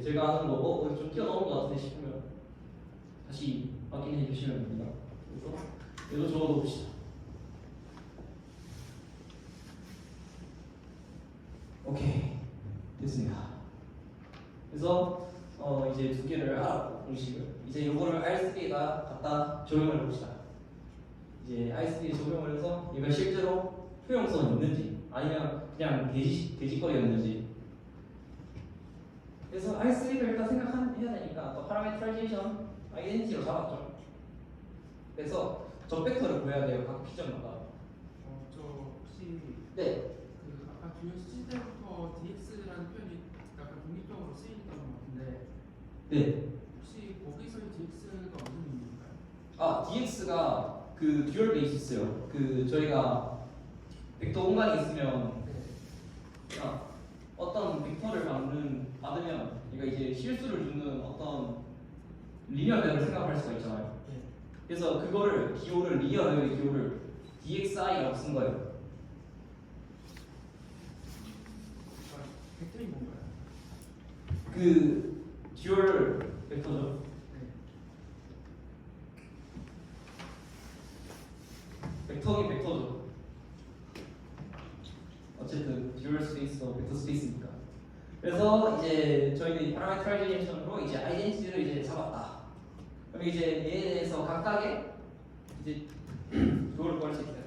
제가 하는 거 좀 뛰어넘은 것 같은데 싶으면 다시 확인해 주시면 됩니다. 그래서 이거 적어 봅시다. 오케이, 됐습니다. 그래서 이제 두 개를 알았고 공식을 이제 이거를 R3에다 갖다 적용을 해봅시다. 이제 R3에 적용을 해서 얘가 실제로 효용성이 있는지 아니면 그냥 돼지거리였는지. 그래서 R3를 일단 생각해야 되니까 또 파라메트라이제이션 아이덴티티로 잡았죠. 그래서 저 벡터를 구해야 돼요. 각 P점마다. 저 혹시 네. 그 아까 듀얼 쓰실 때부터 dx라는 표현이 약간 독립적으로 쓰이던 것 같은데 네. 혹시 거기서의 dx가 무슨 의미인가요? 아, dx가 그 듀얼 베이시스요. 그 저희가 벡터 공간이 있으면 그냥 어떤 벡터를 받으면 얘가 이제 실수를 주는 어떤 리니어 맵을 생각할 수가 있잖아요. 네. 그래서 그거를 기호를 리니어 맵의 기호를 dxi라고 쓴 거예요. 벡터이 뭔가요? 그 듀얼 벡터죠. 벡터긴 벡터죠. 어쨌든 듀얼 스페이스와 벡터 스페이스니까. 그래서 이제 저희는 파라메트라이제이션으로 이제 아이덴티티를 이제 잡았다. 그럼 이제 얘에 대해서 각각의 이제 그걸 구할 수 있어요.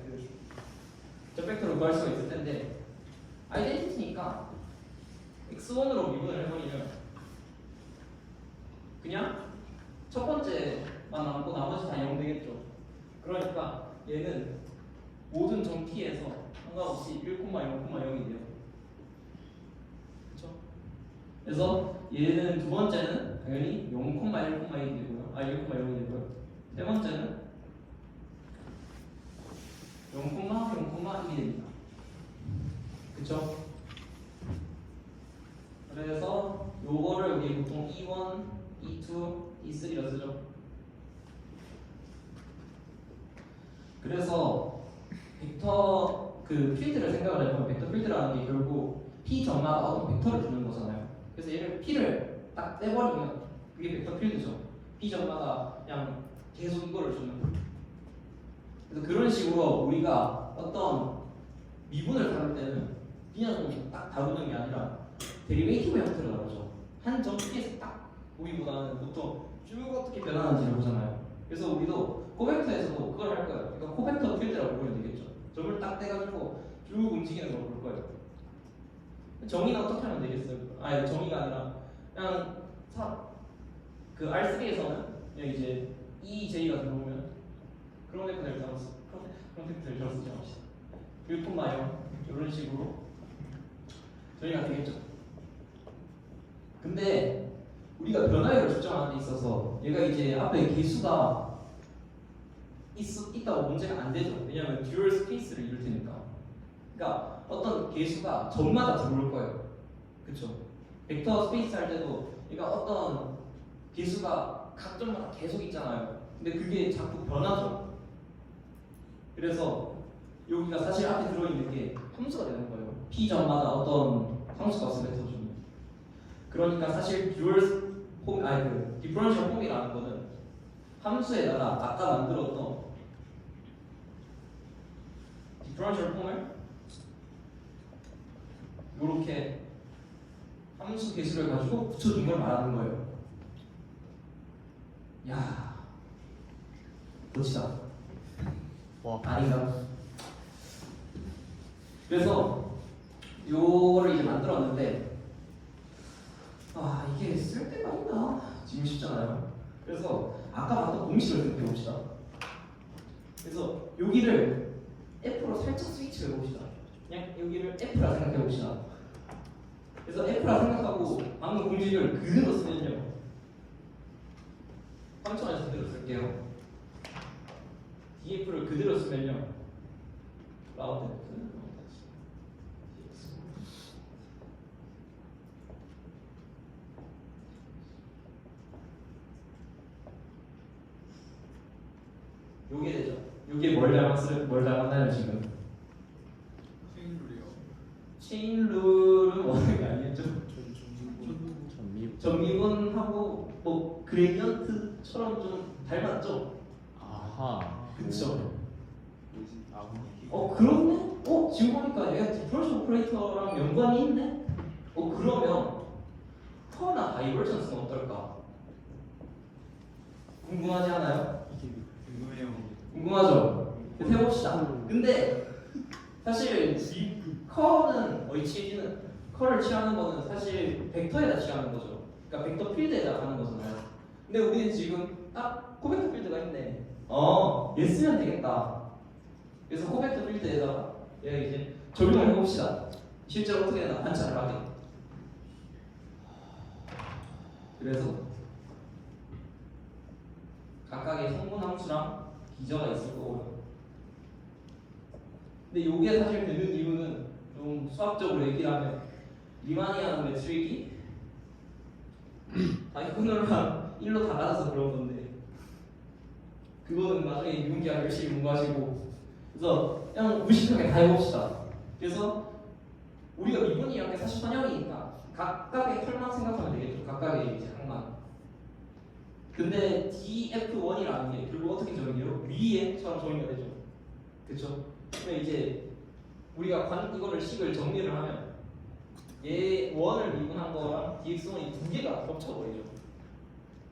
저 벡터를 구할 수가 있을 텐데 아이덴티티니까 x1으로 미분을 해버리면 그냥 첫 번째만 남고 나머지 다 0 되겠죠. 그러니까 얘는 모든 점 P에서 상관없이 1, 0, 0이 돼요. 그렇죠? 그래서 얘는 두 번째는 당연히 0, 1, 1이 되고요. 1, 0이 되고요. 세 번째는 0, 1이 됩니다. 그쵸? 그래서 요거를 우리 보통 E1, E2, E3라 쓰죠. 그래서 벡터 그 필드를 생각을 해보면 벡터 필드라는 게 결국 P 점마다 어떤 벡터를 주는 거잖아요. 그래서 얘를 P를 딱 떼버리면 그게 벡터 필드죠. P 점마다 그냥 계속 이거를 주는 거예요. 그래서 그런 식으로 우리가 어떤 미분을 다룰 때는 그냥 딱 다루는 게 아니라 데리베이티브 형태로 다루죠. 한 점 P에서 딱 보기보다는 보통 쭉 어떻게 변하는지를 보잖아요. 그래서 우리도 코벡터에서도 그걸 할 거예요. 그러니까 코벡터 필드라고 보면 되겠죠. 점을 딱 떼가지고 쭉 움직이는 걸 볼 거예요. 정의는 어떻게 하면 되겠어요? 아니 정의가 아니라 그냥 그 R3에서는 이제 EJ가 들어오면 그런 벡터를 잡았어. 그런 벡터를 잡았지 않았어. 1, 0 이런 식으로 정의가 되겠죠. 근데 우리가 변화율을 측정하는 데 있어서 얘가 이제 앞에 개수가 있다고 문제가 안 되죠. 왜냐하면 듀얼 스페이스를 이룰 테니까. 그러니까 어떤 개수가 점마다 들어올 거예요. 그쵸? 벡터 스페이스 할 때도 얘가 어떤 개수가 각 점마다 계속 있잖아요. 근데 그게 자꾸 변하죠. 그래서 여기가 사실 앞에 들어있는 게 함수가 되는 거예요. P 점마다 어떤 상수값을 뱉어주는. 그러니까 사실 듀얼 폼, 그 디퍼런셜 폼이라는 거는 함수에다가 아까 만들었던 디퍼런셜 폼을 이렇게 함수 개수를 가지고 붙여준 걸 말하는 거예요. 야, 멋지다. 와. 아닌가? 그래서 요거를 이제 만들었는데 이게 쓸 데가 있나? 지금 쉽잖아요. 그래서 아까 봤던 공식을 생각해 봅시다. 그래서 여기를 F로 살짝 스위치해 봅시다. 그냥 여기를 F라 생각해 봅시다. 그래서 F라 생각하고 방금 공식을 그대로 쓰면요. 3천원에서 그대로 쓸게요. DF를 그대로 쓰면요. 라운드 F 요게 되죠. 요게 뭘 닮았나요 지금? 체인룰이요. 체인 룰은 원하는 게 아니겠죠? 전미. 정리 미분하고 뭐 그레디언트처럼 좀 닮았죠? 아하. 그쵸? 그렇네? 지금 보니까 얘가 디퍼런셜 오퍼레이터랑 연관이 있네? 그러면 커나 다이버전스는 어떨까? 궁금하지 않아요? 궁금해요. 궁금하죠? 해봅시다. 근데 사실 커는 취해지는 커를 취하는 거는 사실 벡터에다 취하는 거죠. 그러니까 벡터 필드에다 가는 거잖아요. 근데 우리는 지금 딱 코벡터 필드가 있네. 얘 쓰면 되겠다. 그래서 코벡터 필드에다가 얘가 이제 적용을 해봅시다. 실제로 어떻게 되나 관찰을 하게. 그래서 각각의 성분함수랑 기저가 있을 거고요. 근데 이게 사실 되는 이유는 좀 수학적으로 얘기하면 리마니안 매트릭이 다이코널랑 1로 달라져서 그런 건데 그거는 나중에 유기학 열심히 공부하시고 그래서 그냥 무식하게 다 해봅시다. 그래서 우리가 미분이란 게 사실 선형이니까 각각의 털만 생각하면 되겠죠. 각각의 이제 항만. 근데 df1이라는 게 결국 어떻게 적용해요? 위에처럼 적용이 되죠. 그렇죠? 그러면 이제 우리가 이거를 식을 정리를 하면 얘 1을 미분한 거랑 dx1이 두 개가 겹쳐버리죠.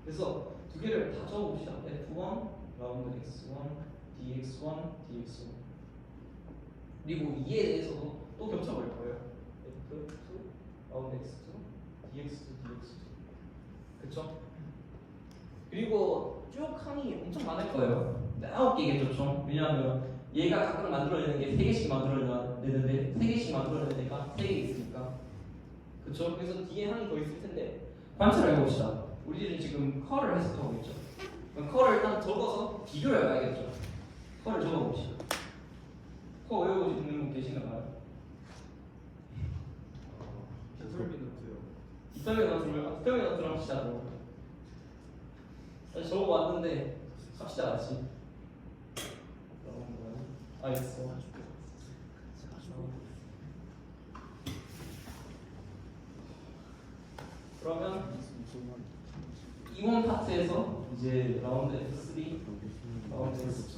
그래서 두 개를 다 적어봅시다. f1 라운드 x1 dx1 dx1 그리고 2에 대해서도 또 겹쳐버릴 거예요. f2 라운드 x2 dx2 dx2 그쵸? 그리고 쭉 항이 엄청 많을 거예요. 9개겠죠 총. 왜냐하면 얘가 각각 만들어내는 게 3개씩 만들어내는데 3개씩 만들어내니까 3개 있으니까 그쵸? 그래서 뒤에 항이 더 있을 텐데 관찰을 해봅시다. 우리는 지금 컬을 해석하고 있죠. 그럼 컬을 일단 적어서 비교를 해봐야겠죠. 컬을 적어봅시다. 컬 외워보시는 분 계시나요? 디터미너트랑 합시다. 적어왔는데 합시다 같이. 알겠어. 그러면 이번 파트에서 이제 라운드 F3, 라운드 F2,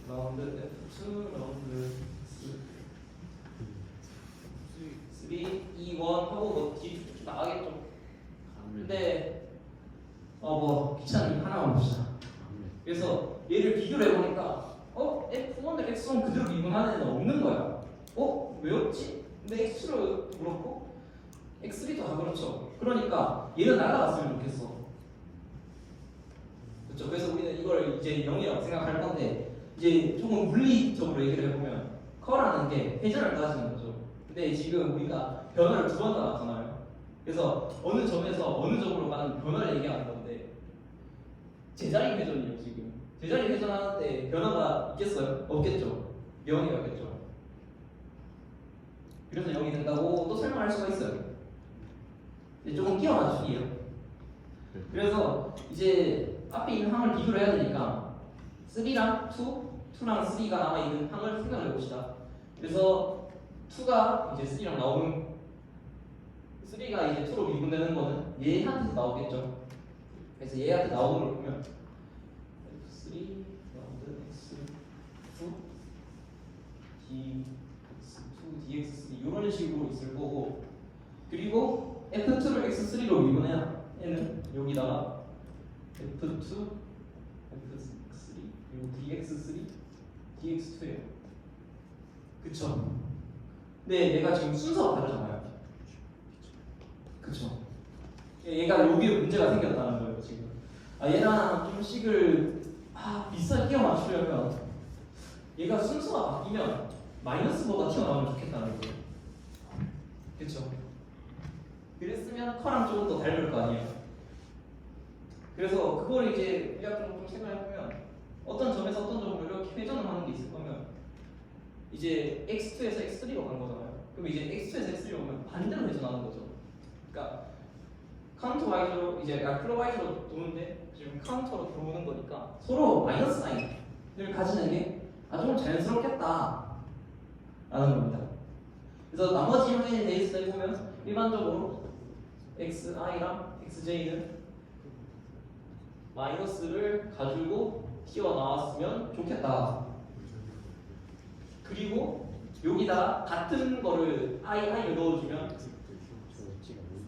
라운드 F2, 라운드 F3, 2, 1 하고 뭐 뒤 나가겠죠. 근데 뭐 귀찮으니 하나만 봅시다. 그래서 얘를 비교를 해보니까 F1을 X1 그대로 미분하는 애는 없는 거야. 왜 없지? 근데 X2도 그렇고 X3도 다 그렇죠. 그러니까 얘는 날아갔으면 좋겠어. 그렇죠. 그래서 우리는 이걸 이제 0이라고 생각할 건데 이제 조금 물리적으로 얘기를 해보면 커라는 게 회전을 따지는 거죠. 근데 지금 우리가 변화를 두 번 따랐잖아요. 그래서 어느 점에서 어느 점으로 가는 변화를 얘기하는 건데 제자리 회전이에요 지금. 제자리 회전하는 때 변화가 있겠어요? 없겠죠. 0이 가겠죠. 그래서 0이 된다고 또 설명할 수가 있어요. 조금 끼워 맞추기예요. 그래서 이제 앞에 있는 항을 비교를 해야 되니까 3랑 2랑 3가 남아있는 항을 생각을 해봅시다. 그래서 2가 이제 3랑 나오는 3가 이제 2로 미분되는 거는 얘한테 나오겠죠. 그래서 얘한테 나오는 걸 보면 F3 라운드 X2 dx2 dx3 이런 식으로 있을 거고 그리고 F2를 X3로 미분해야 얘는 여기다가 F2 F3 그리고 dx3 dx2예요. 그쵸? 근데 얘가 지금 순서가 다르잖아요. 그쵸? 얘가 여기에 문제가 생겼다는 거예요 지금. 얘랑 좀 식을 비슷하게 끼워 맞추려면 얘가 순서가 바뀌면 마이너스보다 튀어나오면 좋겠다는 거예요. 그쵸? 그랬으면 커랑 조금 더 닮을 거 아니에요. 그래서 그걸 이제 우리가 좀 생각해보면 어떤 점에서 어떤 점으로 이렇게 회전을 하는 게 있을 거면 이제 x2에서 x3로 간 거잖아요. 그럼 이제 x2에서 x3로 가면 반대로 회전하는 거죠. 그러니까 카운터 Y로 이제 클로와이즈로 도는데 지금 카운터로 들어오는 거니까 서로 마이너스 사인을 가지는 게 좀 자연스럽겠다 라는 겁니다. 그래서 나머지 항에 대해서 해보면 일반적으로 xi랑 xj는 마이너스를 가지고 튀어나왔으면 좋겠다. 그리고 여기다가 같은 거를 i를 넣어주면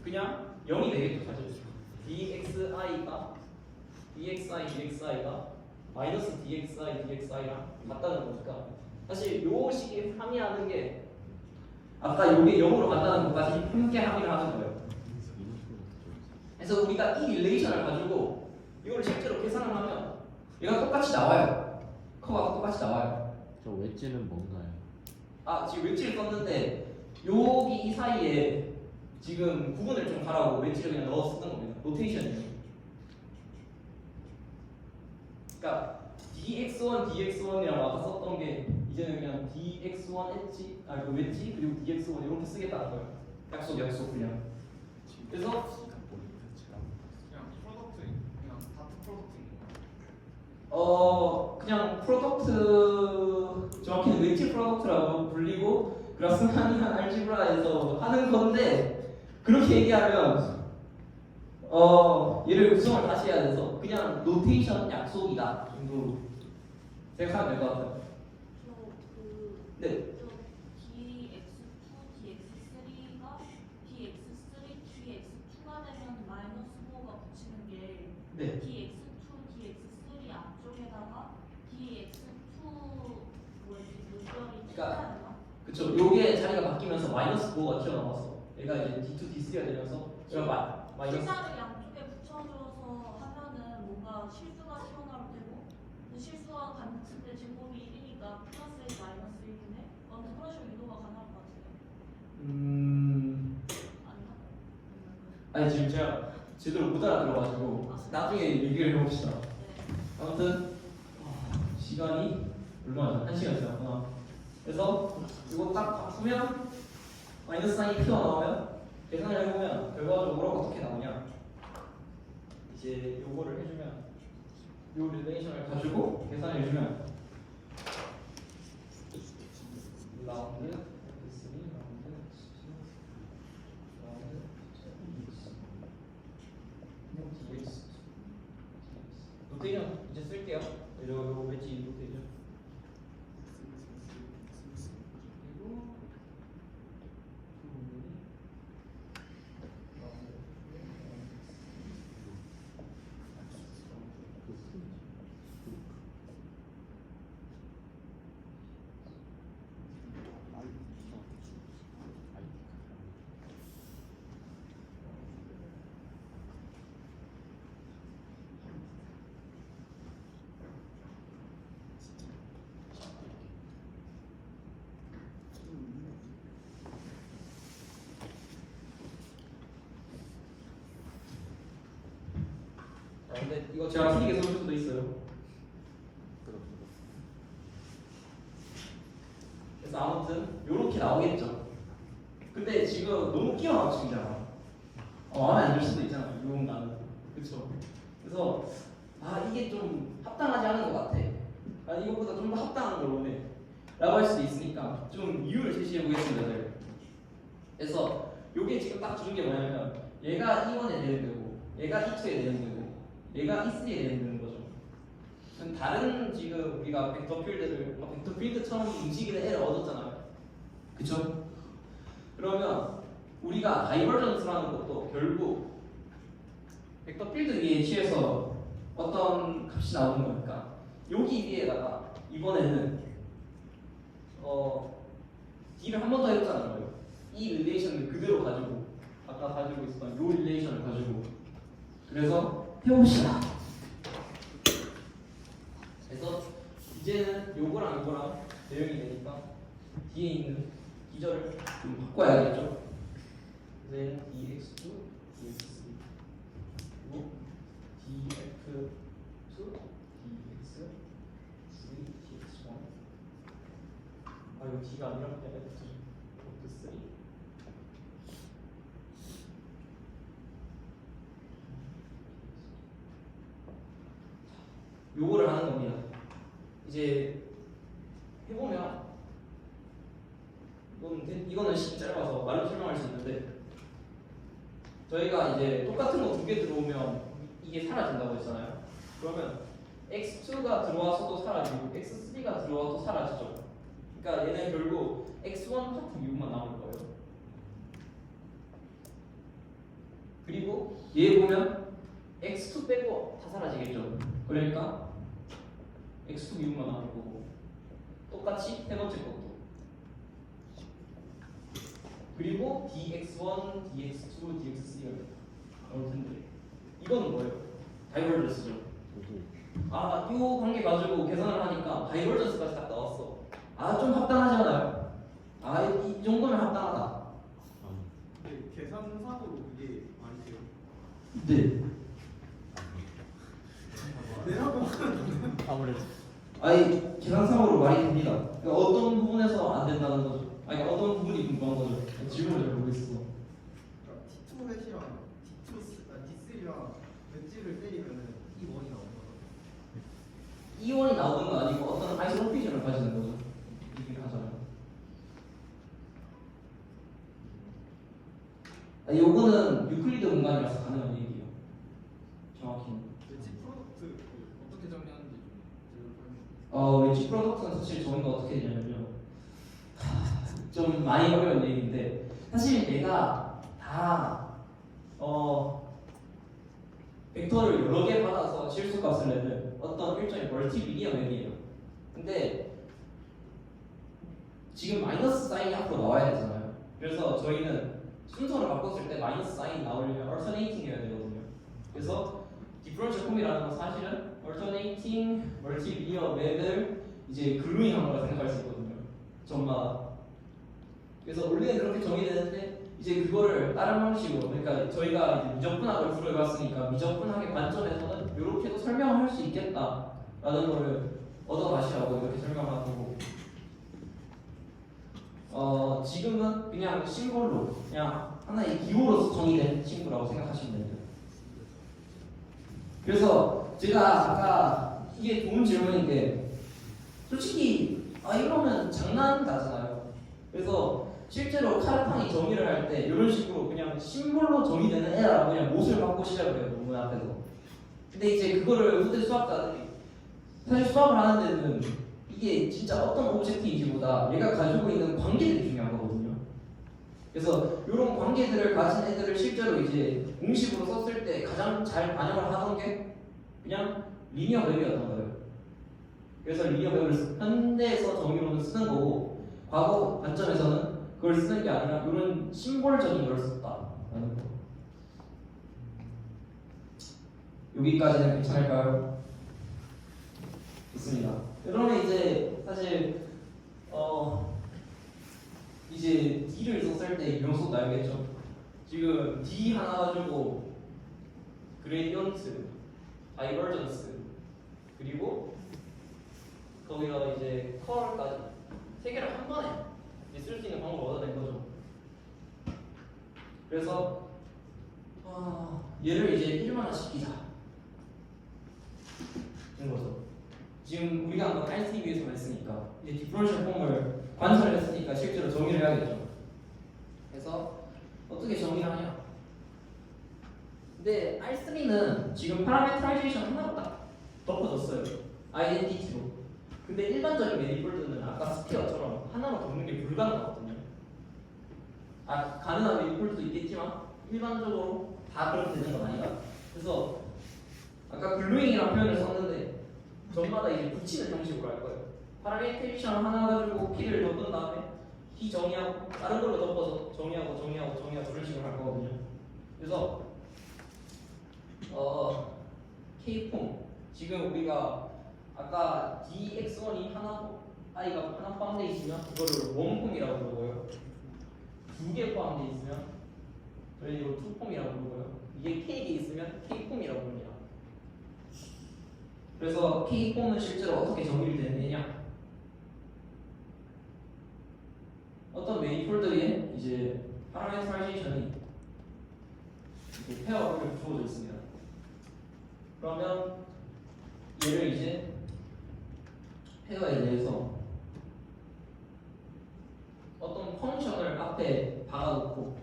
그냥 0이 되겠죠. 사실 dxi가 마이너스 dxi랑 같다는 거니까 사실 요 식이 함의하는 게 아까 요게 0으로 간다는 것까지 함께 함의를 하는 거예요. 그래서 우리가 이 릴레이션을 가지고 이걸 실제로 계산을 하면 얘가 똑같이 나와요. 커가 똑같이 나와요. 저 웨지는 뭔가요? 아 지금 웨지를 썼는데 여기 이 사이에 지금 구분을 좀 가라고 웨지를 그냥 넣어 쓰는 겁니다. 로테이션이에요. 그러니까 dx1, dx1이라고 아까 썼던 게 이제는 그냥 dx1 엣지, 그 웨지 그리고 dx1 이렇게 쓰겠다는 거예요. 약속 그냥. 그래서 그냥 프로덕트 그냥 다트 프로덕트인 그냥 프로덕트 정확히는 웨지 프로덕트라고 불리고 그라스마니안 알지브라에서 하는 건데 그렇게 얘기하면 얘를 구성을 다시 해야 돼서 그냥 노테이션 약속이다 정도로 생각하면 될 것 같아요. 네. dx2, dx3가 dx3, dx2가 되면 마이너스 5가 붙이는 게 네. dx2, dx3 앞쪽에다가 dx2 물결이 그러니까 튀어나와. 그쵸. 요게 자리가 바뀌면서 마이너스 9가 튀어나와서 얘가 이제 D2, D3가 되면서 얘가 마이너스 실자를 양쪽에 붙여줘서 하면은 뭔가 실수가 튀어나올 테고 그 실수가 같을 때 제곱이 1이니까 플러스 1 마이너스 1이네. 아무튼 그런 식으로 유도가 가능할 것 같아요. 아닌가? 아니 지금 제가 제대로 못 알아들어가지고 나중에 얘기를 해봅시다. 네. 아무튼 시간이 얼마나 1시간 지났구나. 그래서 이거 딱 바꾸면 마이너스 사인이 튀어나오면 계산을 해보면 결과적으로 어떻게 나오냐, 이제 요거를 해주면 요 릴레이션을 가지고 계산을 해주면 라운드 X3 라운드 X2 라운드 DX 노테이션 이제 쓸게요. 요 웨지 노테이션. 그리고 그 부분이 근데 이거 제가 틀리게 써줄 수도 있어요. 그래서 아무튼 요렇게 나오겠죠. 근데 지금 너무 끼어 맞추기잖아. 마음에 안 들 수도 있잖아. 이용 나는. 그쵸? 그래서 이게 좀 합당하지 않은 것 같아. 이거보다 좀 더 합당한 걸 원해. 라고 할 수도 있으니까 좀 이유를 제시해 보겠습니다. 네. 그래서 요게 지금 딱 주는 게 뭐냐면 얘가 E1에 대응되고 얘가 E2에 대응되고 얘가 E3에 대응되는 거죠. 다른 지금 우리가 벡터 필드를 벡터 필드처럼 움직이는 애를 얻었잖아요. 그쵸? 그러면 우리가 다이버전스라는 것도 결국 벡터 필드 위에 취해서 어떤 값이 나오는 거니까 여기 위에다가 이번에는 D를 한 번 더 해보잖아요. 이 릴레이션을 그대로 가지고 아까 가지고 있었던 요 릴레이션을 가지고 그래서 해봅시다. 그래서 이제는 요거랑 대응이 되니까 뒤에 있는 기절을 좀 바꿔야겠죠. 이제 dx2, dx3 그리고 df2, dx3, dx1 이거 d가 아니라 그냥 f3 요거를 하는 겁니다. 이제 해보면 이거는 시기 짧아서 말로 설명할 수 있는데 저희가 이게 사라진다고 했잖아요. 그러면 x2가 들어와서도 사라지고 x3가 들어와도 사라지죠. 그러니까 얘는 결국 x1 파트 미분만 남을 거예요. 그리고 얘 보면 x2 빼고 다 사라지겠죠. 그러니까 x2 미분만 남을 거고 똑같이 세 번째 것도 그리고 dx1, dx2, dx3가 나올 텐데 이거는 뭐예요? 다이버전스죠. 아, 이 관계 가지고 계산을 하니까 다이버전스까지 딱 나왔어. 아, 좀 합당하지 않아요? 아, 이 정도면 합당하다. 근데 계산상으로 그게 아니세요? 네. 내라고 아무래도 아니, 계산상으로 말이 됩니다. 그러니까 어떤 부분에서 안 된다는 거죠. 아니, 어떤 부분이 궁금한 거죠. 질문을 잘 모르겠어. T2 햇이랑 D3랑 엣지를 때리면은 이 원이 나오는 거죠. 이원이 나오는 건 아니고 어떤 아이소로피즘을 가지는 거죠. 이게 하잖아요. 아니, 요거는 유클리드 공간이라서 가능한 얘기예요. 정확히는. 엣지 프로덕트 어떻게 정리하는지 좀 제대로 설명. 웨지 프로덕트는 사실 정의가 어떻게 되냐면요. 좀 많이 어려운 얘기인데 사실 내가 다 벡터를 여러 개 받아서 실수값을 내는 어떤 일종의 멀티리니어 맵이에요. 근데 지금 마이너스 사인이 앞으로 나와야 되잖아요. 그래서 저희는 순서를 바꿨을 때 마이너스 사인이 나오려면 alternating이어야 되거든요. 그래서 디퍼런셜 폼이라는 건 사실은 alternating 멀티리니어 맵을 이제 글루잉한 거라 생각할 수 있거든요. 전마다. 그래서 원래는 그렇게 정의되는데 이제 그거를 다른 방식으로, 그러니까 저희가 이제 미적분학을 들어갔으니까 미적분학의 관점에서는 이렇게도 설명을 할 수 있겠다라는 거를 얻어가시라고 이렇게 설명하고, 지금은 그냥 심볼로 그냥 하나의 기호로서 정의된 친구라고 생각하시면 됩니다. 그래서 제가 아까 이게 좋은 질문인 게 솔직히 이러면 장난 나잖아요. 그래서 실제로 카르탄이 정의를 할 때 이런 식으로 그냥 심볼로 정의되는 애라고 그냥 못을 받고 시작을 해요, 논문 앞에서. 근데 이제 그거를 후대 수학자들이 사실 수학을 하는 데는 이게 진짜 어떤 오브젝트인지보다 얘가 가지고 있는 관계들이 중요한 거거든요. 그래서 이런 관계들을 가진 애들을 실제로 이제 공식으로 썼을 때 가장 잘 반영을 하던 게 그냥 리니어 맵이었던 거예요. 그래서 리니어 맵을 현대에서 정의로는 쓰는 거고, 과거 관점에서는 그걸 쓰는 게 아니라 이런 심볼적인 걸 썼다라는 거. 여기까지는 괜찮을까요? 좋습니다. 그러면 이제 사실 이제 D를 썼을 때 명수 나오겠죠. 지금 D 하나 가지고 그레디언트, 다이버전스, 그리고 거기다가 이제 컬까지 세 개를 한 번에 쓸 수 있는 방법을 얻어낸 거죠. 그래서 얘를 이제 1만화 시키자 이런 거죠. 지금 우리가 한번 RTV에서만 했으니까 이제 디퍼런셜 폼을 관찰을 했으니까 실제로 정의를 해야겠죠. 그래서 어떻게 정의를 하냐? 근데 R3는 지금 파라메트라이제이션 하나로 딱 덮어졌어요. 아이덴티티로. 근데 일반적인 매니폴드는 아까 스피어처럼 하나로 덮는 게 불가능하거든요. 가능한 매니폴드도 있겠지만 일반적으로 다 그렇게 되는 건 아니다. 그래서 아까 글루잉이라는 표현을 썼는데 전마다 이제 붙이는 형식으로 할 거예요. 파라메트레이션 하나 가지고 P를 덮은 다음에 P 정의하고 다른 걸로 덮어서 정의하고 그런 식으로 할 거거든요. 그래서 K폼 지금 우리가 아까 dx1이 i가 하나 포함되어 있으면 그거를 원폼이라고 부르고요. 두 개 포함되어 있으면 저희 이거 투폼이라고 부르고요. 이게 k개 있으면 k폼이라고 부릅니다. 그래서 k폼은 실제로 어떻게 정의를 내느냐? 어떤 매니폴드에 이제 파라메트라이제이션이 페어를 주어져 있습니다. 그러면 얘를 이제 페어에 대해서 어떤 펑션을 앞에 박아놓고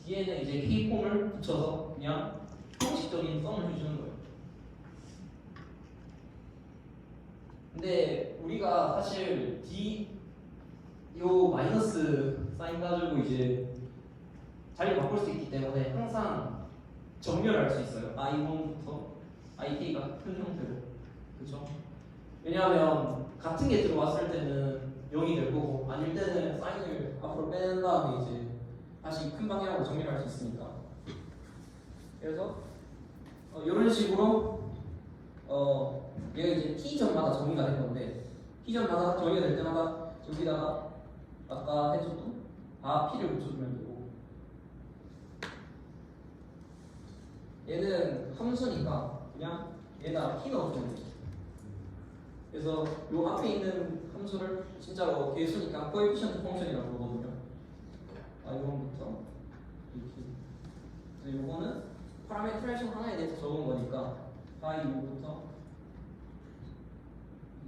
뒤에는 이제 K폼을 붙여서 그냥 형식적인 썸을 해주는 거예요. 근데 우리가 사실 요 마이너스 사인 가지고 이제 자리를 바꿀 수 있기 때문에 항상 정렬할 수 있어요. I1부터 IK가 큰 형태로. 그렇죠? 왜냐하면 같은 게 들어왔을 때는 0이 될 거고 아닐 때는 사인을 앞으로 뺀 다음에 이제 다시 큰 방향으로 정렬할 수 있으니까. 그래서 이런 식으로 얘가 이제 P점마다 정의가 된 건데 P점마다 정의가 될 때마다 여기다가 아까 해줬던 P를 붙여주면 되고 얘는 함수니까 그냥 얘다 P 넣어주면 돼요. 그래서 요 앞에 있는 함수를 진짜로 개수니까 코에피션트 펑션이라고 부르거든요. I1부터 이렇게. 그래서 요거는 파라메트레이션 하나에 대해서 적은 거니까 I2부터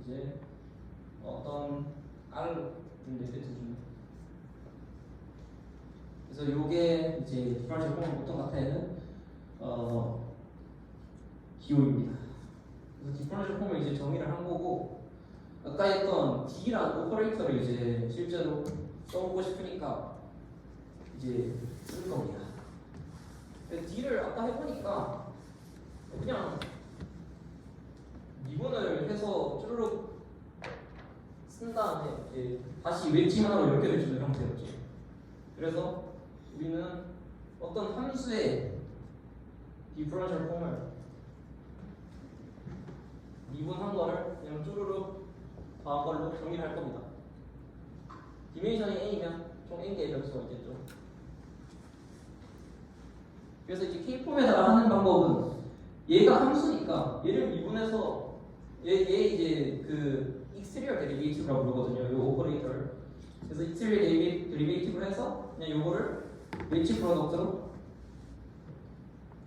이제 어떤 R을 내뱉어주는. 그래서 요게 이제 디퍼런셜 폼을 보통 같은 기호입니다. 그래서 디퍼런셜 폼을 이제 정의를 한 거고 아까 했던 D라는 오퍼레이터를 이제 실제로 써보고 싶으니까 이제 쓸 겁니다. D를 아까 해보니까 그냥 미분을 해서 쭈르륵 쓴 다음에 이제 다시 웨지 하나로 연결해주는 형태였죠. 그래서 우리는 어떤 함수의 디퍼런셜 폼을 미분한 거를 그냥 쭈르륵 더한 걸로 정리를 할 겁니다. 디멘션이 n이면 총 n개의 변수가 있겠죠. 그래서 이제 K폼에다가 하는 방법은 얘가 함수니까 얘를 미분해서 얘 이제 그 익스테리어 데리베이티브라고 부르거든요. 이 오퍼레이터를. 그래서 익스테리어 데리베이티브를 해서 그냥 요거를 웨지 프로덕트로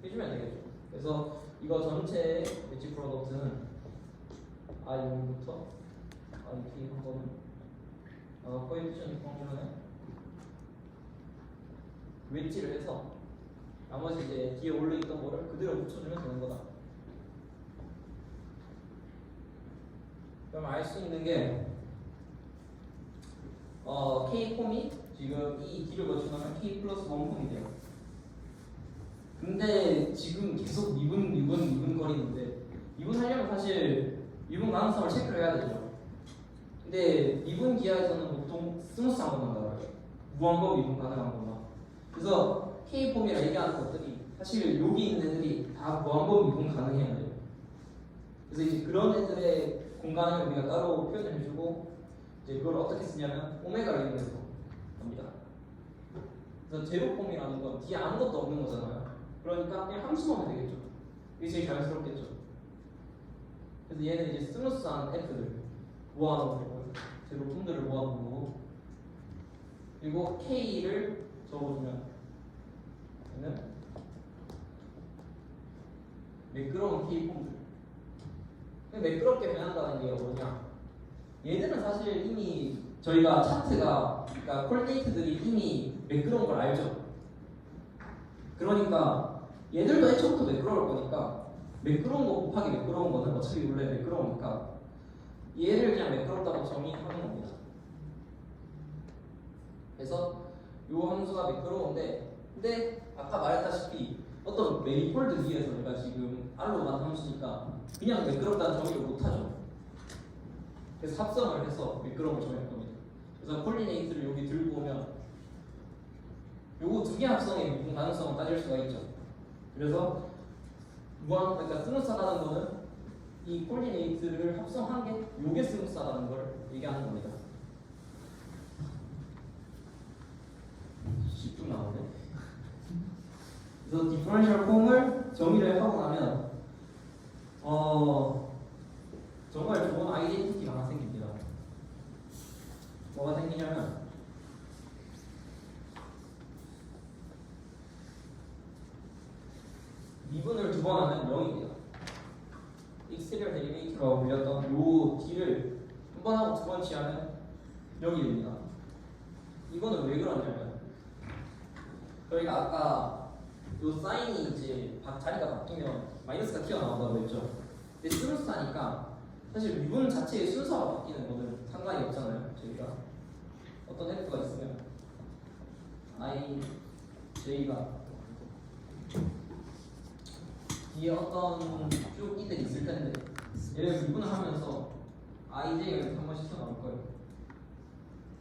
해주면 되겠죠. 그래서 이거 전체의 웨지 프로덕트는 I1부터 IK 한 거는 코에피션트 펑션에 웨지를 해서 나머지 이제 뒤에 올려있던 거를 그대로 붙여주면 되는 거다. 그럼 알 수 있는 게 K 폼이 지금 이 D를 거치면 K 플러스 1 폼이 돼요. 근데 지금 계속 미분 거리는데 미분하려면 사실 미분 가능성을 체크를 해야 되죠. 근데 미분 기하에서는 보통 스무스한 것만 나와요. 무한거 미분 가능한 것만. 그래서 K 폼이라 얘기하는 것들이 사실 여기 있는 애들이 다 무한거 미분 가능해야 돼요. 그래서 이제 그런 애들의 공간을 우리가 따로 표현을 해주고 이제 그걸 어떻게 쓰냐면 오메가를 이용해서 합니다. 그래서 제로폼이라는 건 뒤에 아무것도 없는 거잖아요. 그러니까 그냥 함수만 하면 되겠죠. 이게 제일 자연스럽겠죠. 그래서 얘는 이제 스무스한 F들 모아놓은 거고 제로폼들을 모아놓은 거고 그리고 K를 적어주면 얘는 매끄러운 K폼들. 매끄럽게 변한다는 게 뭐냐? 얘들은 사실 이미 저희가 차트가, 그러니까 콜레이트들이 이미 매끄러운 걸 알죠. 그러니까 얘들도 애초부터 매끄러울 거니까 매끄러운 거 곱하기 매끄러운 거는 어차피 원래 매끄러우니까 얘를 그냥 매끄럽다고 정의하는 겁니다. 그래서 이 함수가 매끄러운데, 근데 아까 말했다시피 어떤 메이폴드 위에서 내가 지금 R로 만든 함수니까 그냥 매끄럽다는 정의를 못하죠. 그래서 합성을 해서 매끄러움을 정의할 겁니다. 그래서 콜리네이트를 여기 들고 오면 요거 두 개 합성의 미분 가능성을 따질 수가 있죠. 그래서 그러니까 스무스하다는 거는 이 콜리네이트를 합성한 게 요게 스무스하다는 걸 얘기하는 겁니다. 10분 나오네. 그래서 디퍼런셜 폼을 정의를 하고 나면 정말 좋은 아이덴티티가 하나 생깁니다. 뭐가 생기냐면 미분을 두 번 하면 0이 돼요. 익스테리어 데리베이티브라고 불렸던 요 D를 한 번 하고 두 번 취하면 0이 됩니다. 이거는 왜 그러냐면 저희가 아까 요 사인이 이제 자리가 바뀌면 마이너스가 튀어나온다고 했죠. 근데 스무스하니까 사실 미분 자체의 순서가 바뀌는 거는 상관이 없잖아요. 저희가 어떤 F가 있으면 I, J가 뒤에 어떤 쭉 이들이 있을 텐데 얘를 미분을 하면서 I, J가 이렇게 한 번씩 튀어나올 거예요.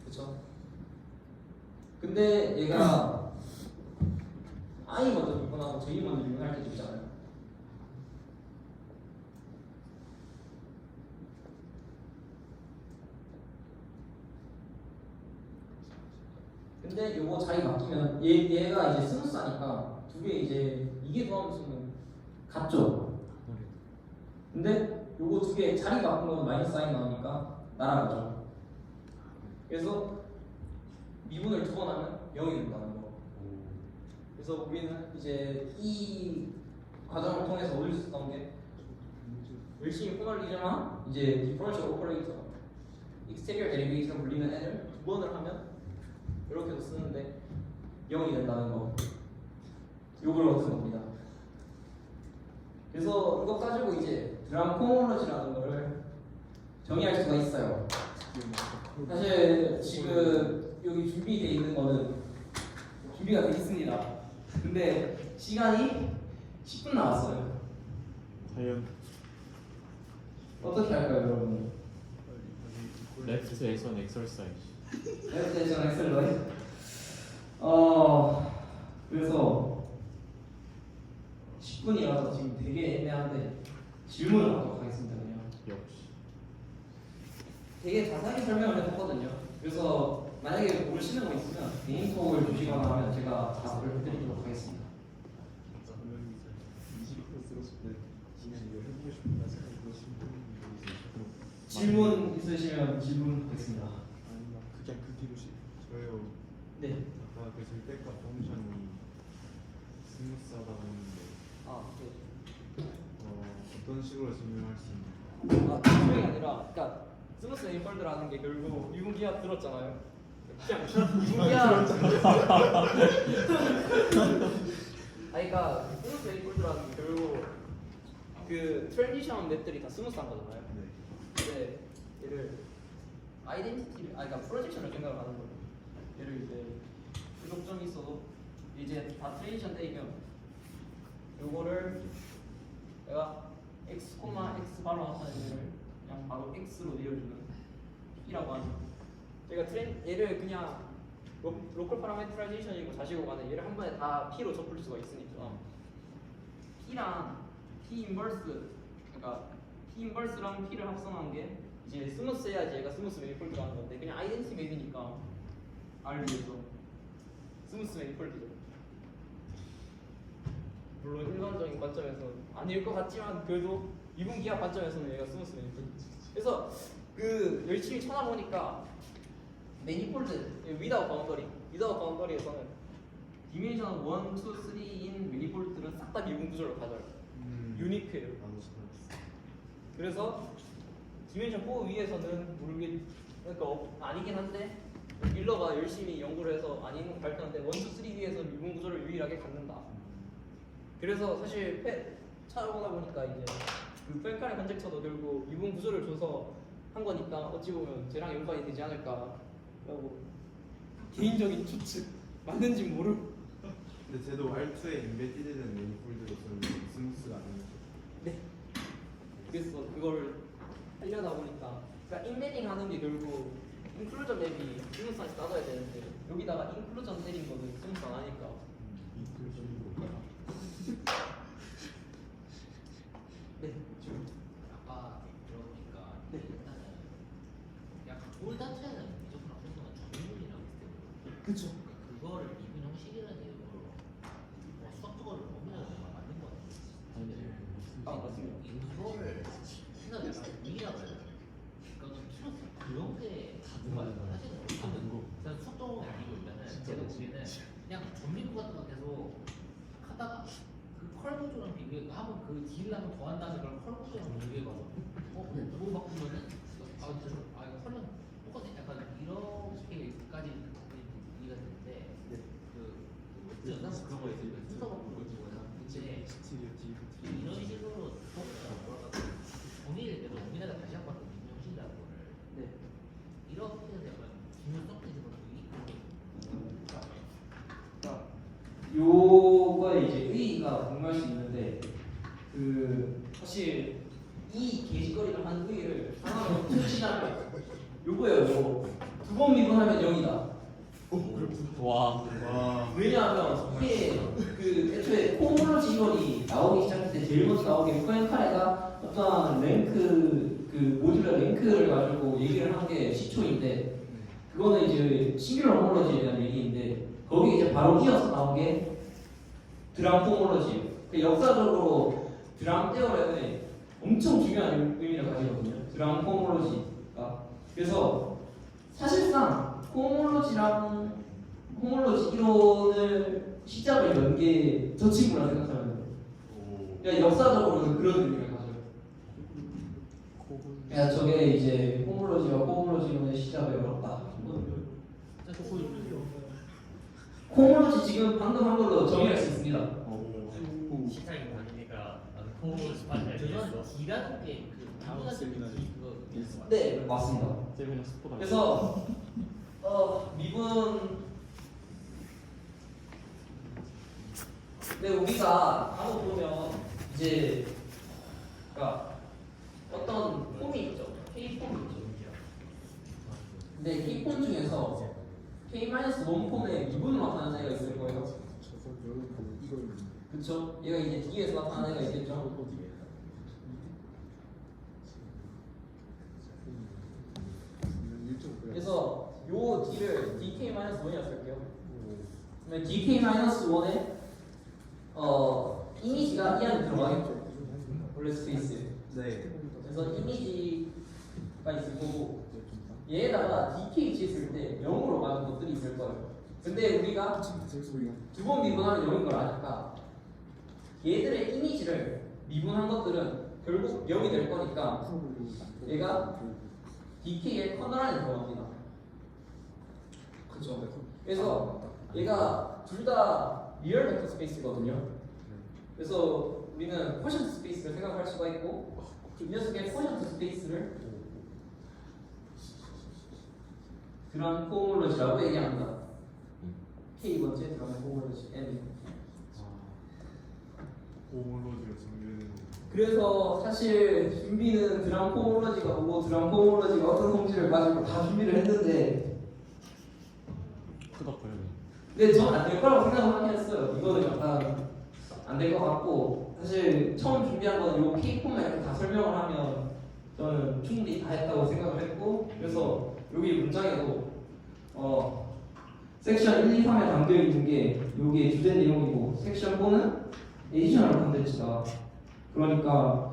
그쵸? 근데 얘가 I 먼저 미분하고 J 먼저 미분할 때도 있잖아요. 근데 요거 자리 바뀌면 얘가 이제 스무스하니까 두 개 이제 이게 더하면서는 같죠. 근데 요거 두 개 자리 바꾼 거는 마이너스 사인 나오니까 날아가죠. 그래서 미분을 두 번 하면 0이 된다는 거. 그래서 우리는 이제 이 과정을 통해서 얻을 수 있었던 게 열심히 휘날리지만 이제 디퍼런셜 오퍼레이터 익스테리어 데리베이트로 불리는 애를 두 번을 하면 이렇게도 쓰는데 0이 된다는 거. 요걸 얻은 겁니다. 그래서 이거 가지고 이제 드람코모로지라는 거를 정의할 수가 있어요. 사실 지금 여기 준비되어 있는 거는 준비가 되어 있습니다. 근데 시간이 10분 남았어요. 과연 어떻게 할까요, 여러분? 레프트 액션 엑서사이즈. 네, 저는 엑셀러이. 그래서 10분이라서 지금 되게 애매한데 질문을 하도록 하겠습니다. 그냥 역시 되게 자세하게 설명을 해줬거든요. 그래서 만약에 모르시는 거 있으면 개인톡을 주시거나 하면 제가 답을 해드리도록 하겠습니다. 질문 있으시면 질문하겠습니다. 그냥 그 뒤로 저요. 네. 아까 그 절대값 펑션이 스무스하다고 했는데 네. 어떤 식으로 증명할 수 있나요? 분명히 아니라, 그러니까 스무스 메이폴드라는 게 결국 유분기하 들었잖아요. 유분기하. 그러니까 스무스 메이폴드라는 게 결국 그 트랜지션 맵들이 다 스무스한 거잖아요. 네. 근데 얘를 아이덴티티를, 그러니까 프로젝션을 생각을 하는 거예요. 얘를 이제 부족점이 있어도 이제 다 트랜지션 때이면 요거를 내가 x, x 바로 나타내는 얘를 그냥 바로 x로 내려주는 p라고 하죠. 저희가 얘를 그냥 로컬 파라메트라이제이션이고 자시고 가는 얘를 한 번에 다 p로 접을 수가 있으니까 p랑 p 인버스, 그러니까 p 인버스랑 p를 합성한 게 이제 스무스해야지 얘가 스무스 메이폴드가 하는 건데 그냥 아이덴티티 맵이니까 r 위에서 스무스 메이폴드죠. 물론 일반적인 관점에서 아닐 것 같지만 그래도 이분기하 관점에서는 얘가 스무스 메니폴드. 그래서 그 열심히 찾아보니까 매니폴드 위다웃 바운더리에서는 디멘션 1, 2, 3인 매니폴드는 싹 다 미분 구조를 가져요. 유니크해요. 나도 찾았어. 그래서 디멘션 4 위에서는 그러니까 아니긴 한데 밀러가 열심히 연구를 해서 아닌 걸 발견하는데 1, 2, 3 위에서 미분 구조를 유일하게 갖는다. 그래서 사실 찾아보다 보니까 이제 그 펜카레 컨젝터도 결국 미분 구조를 줘서 한 거니까 어찌 보면 쟤랑 연관이 되지 않을까라고 개인적인 추측, 맞는지 모르고. 근데 쟤도 R2에 인베디드된 메니폴드로서는 스무스가 아니죠. 네. 그래서 그걸 하려다 보니까 그러니까 인베딩 하는 게 결국 인클루전 맵이 스무스한테 따져야 되는데 여기다가 인클루전 때린 거는 스무스 안 하니까. 인클루전이 뭘까요? 네. 아까 들어보니까 네. 일단은 약간 골 자체는 무조건 앞에서는 정밀이라고 했을 때 그쵸. 그거를 미분 형식이라는 이름으로 수학적으로 너무나 맞는 것 같아요. 맞습니다. 이거를 생각 약간 위기라고 해야 되나? 그거는 필요 그런 게 사실은 그냥 수학적으로 아니고 일단은 제가 보기에는 그냥 전미국 같은 거 계속 하다가 그 컬구조랑 비교해 하면 그 딜을 한번 더 한다는 걸 컬구조랑 비교해봐서 그거 바꾸면은 이거 컬은 똑같아 약간 이렇게까지 이해가 되는데 그 유튜브 영상 그런 거 있으니까 뜯어먹고 그러고 근데 이런 식으로 정의를 내가 우리나라 다시 한번 인정신다는 거를 네. 이렇게 되면 기능 섞이는 건 요거에 이제 의의가 분명할 수 있는데 그 사실 이 게시거리를 한 의의를 하나로 펼치자면 요거예요. 요거 두 번 미분하면 0이다. 와. 와. 왜냐하면 이게 그 애초에 코모로지 이론이 나오기 시작할 때 제일 먼저 나오게 포엔카레가 어떤 랭크 그 모듈러 랭크를 가지고 얘기를 한 게 시초인데 그거는 이제 싱귤러 호모로지에 대한 얘기인데 거기 이제 바로 이어서 나온 게 드람 호모로지. 그 역사적으로 드람 테오렘에 엄청 중요한 의미를 가지거든요. 드람 호모로지가. 그래서 사실상 호모로지랑 호모로지 이론을 시작을 연 게 저 친구라 생각하면 돼요. 그러니까 역사적으로는 그런 의미를 가져요. 그러니까 저게 이제 호모로지와 호모로지 이론의 시작을 열었다. 호모로지 지금 방금 한 걸로 정의할 수 있습니다. 시장이 많으니까 나는 코모로지 빨리 저는 D라는 게그 다음 세미나에 그거 네, 맞습니다. 세미나 스포다. 그래서 미분 근데 우리가 간혹 보면 이제 그러니까 어떤 폼이 있죠. K폼이 있죠. 근데 K폼 중에서 K-1 폼에 미분으로 나타나는 애가 있을 거예요. 그렇죠? 얘가 이제 D에서 나타나는 애가 있겠죠. 그래서 요 D를 DK-1이라 쓸게요. 그러면 DK-1에 이미지가 이 안에 들어가겠죠. 원래 스페이스에. 네. 그래서 이미지가 있을 거고 얘에다가 DK 쳤을 때 0으로 가는 것들이 있을 거예요. 근데 우리가 두 번 미분하면 0인 걸 아니까 얘들의 이미지를 미분한 것들은 결국 0이 될 거니까 얘가 DK의 커널 안에 들어갑니다. 그렇죠. 그래서 얘가 둘 다 리얼 벡터 스페이스거든요. 그래서 우리는 쿼션트 스페이스를 생각할 수가 있고 이 녀석의 쿼션트 스페이스를 드럼 코모로지라고 얘기합니다. K번째 드럼 코모로지 M. 호모로지가 정리되는 그래서 사실 준비는 드럼 코모로지가 뭐고 드럼 코모로지가 어떤 성질을 가지고 다 준비를 했는데 끄덕거려. 근데 전 안 될 거라고 생각을 하긴 했어요. 이거는 약간 안 될 것 같고 사실 처음 준비한 거는 요 K폼만 이렇게 다 설명을 하면 저는 충분히 다 했다고 생각을 했고 그래서 여기 문장에도 섹션 1, 2, 3에 담겨 있는 게 요게 주된 내용이고 섹션 4는 에디셔널 컨텐츠다. 그러니까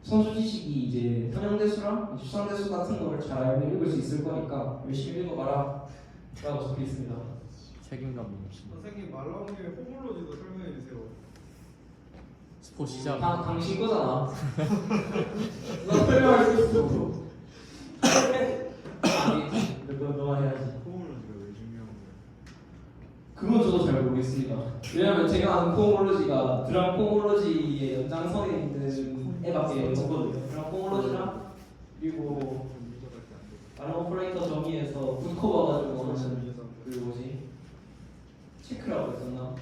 선수 지식이 이제 선형대수랑 추상대수 같은 거를 잘 알고 읽을 수 있을 거니까 열심히 읽어봐라 라고 적혀 있습니다. 책임감 넘치는. 선생님 말 나온 김에 호모로지도 설명해 주세요. 스포 시작. 당신 거잖아. 너 설명할 수 있어. 아니, 너가 해야지. 호모로지가 왜 중요한 거예요? 그건 저도 잘 모르겠습니다. 왜냐면 제가 아는 코모로지가 드럼 코모로지의 연장선에 있는 애밖에 없거든요. 드럼 코모로지랑 그리고 다른 오퍼레이터 정의에서 굿커버 가지고 하는 그 뭐지? 체크라고 했었나?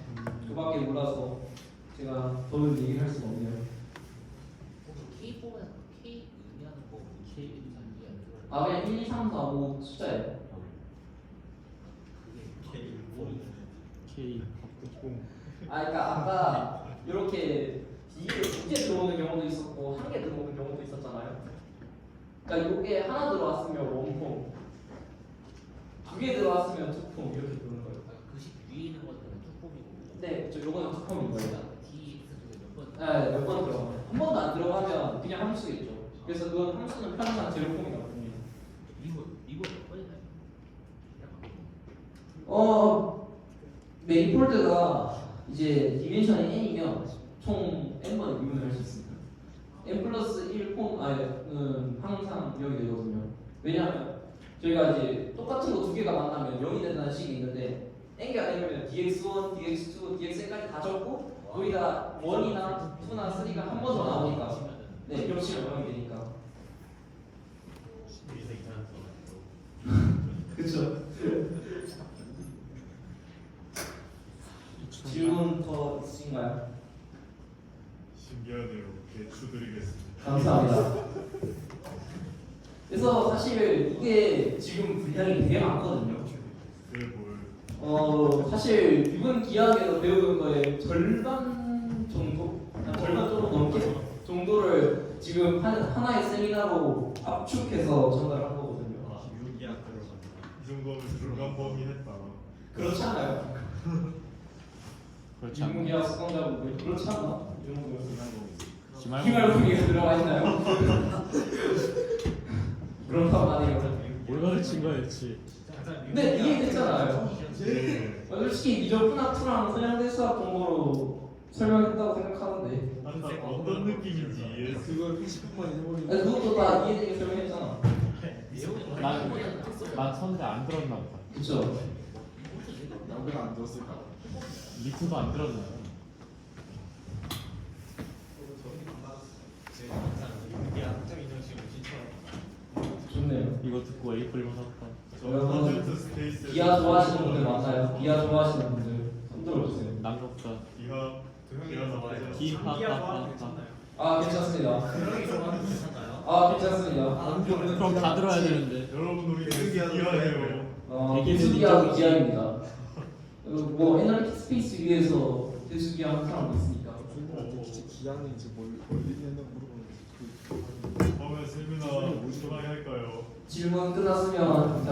그밖에 몰라서 제가 더는 얘기를 할 수가 없네요. K 뽑아서 K 의미하는 거 K 의미하는 거 아 그냥 1, 2, 3, 4, 5 숫자예요. 그게 K. 아 그러니까 아까 이렇게 뒤에 2개 들어오는 경우도 있었고 1개 들어오는 경우도 있었잖아요. 그러니까 요게 하나 들어왔으면 원폼, 2개 들어왔으면 투폼 이렇게 들어오는 거예요. 그식 위에 있는 것들은 투폼이고 네, 저 요거는 투폼인 거예요. DX 중에 몇 번? 네, 몇 번 들어가요. 한 번도 안 들어가면 그냥 함수겠죠. 그래서 그건 함수는 편한 제로폼이라고 봅니다. 이거 몇 번이나요? 메니폴드가 이제 디멘션이 n이면 총 n번의 미분을 할 수 있습니다. n 플러스 1 폼, 항상 여기 되거든요. 왜냐하면 저희가 이제 똑같은 거 두 개가 만나면 0이 된다는 식이 있는데 n개 안 되면 dx1, dx2, dxn까지 다 적고 거기다 1이나 2나 3가 한 번 더 나오니까 네 겹치면 0이 되니까 그쵸. 질문 더 있으신가요? 신기하네요. 개추드리겠습니다. 감사합니다. 그래서 사실 이게 지금 분량이 되게 많거든요. 그래 뭘? 사실 유분 기하학에서 배우는 거의 절반 정도, 절반 조금 넘게 정도를 지금 하나의 세미나로 압축해서 전달한 거거든요. 유기학 들어간다. 이 정도면 중간 범위 했다. 그렇지 않나요? 그렇지 않나요? 유분 기하학 수강자분들 그렇지 않나? 이 정도면 기말고사. 기말고사에 들어가 있나요? 그렇단 말이에요. 뭘 가르친 거야 대체? 근데 이해됐잖아요. 네. 솔직히 미적분학 2랑 선형대수학 정도로 설명했다고 생각하는데 어떤 느낌인지 이해했어. 그걸 20분만 해버리면 아니, 그것도 다 이해되게 설명했잖아. 난 선대 안 들었나 보다. 그쵸? 남배가 안 들었을까? 리트도 안 들었나요? 좋네요. 이거 듣고 에이플 받았다. 퍼센트 스페이스. 기아 좋아하시는 분들 많아요. 기아 좋아하시는 분들 손 들어주세요. 남극다. 기하 기하 나와요. 기하하하하. 아 괜찮습니다. 그런 좋아하는 괜찮나요? 아 괜찮습니다. 그럼 다 들어야 되는데. 여러분 우리 기하 기하예요. 되게 대수기하고 기아입니다. 뭐 애널리틱 스페이스 위에서 대수기하 하는 사람도 있으니까. 친구한테 진짜 기한이 이제 뭘 있냐고 물어보는 그 다음에 세미나 어떻게 할까요? 질문 끝났으면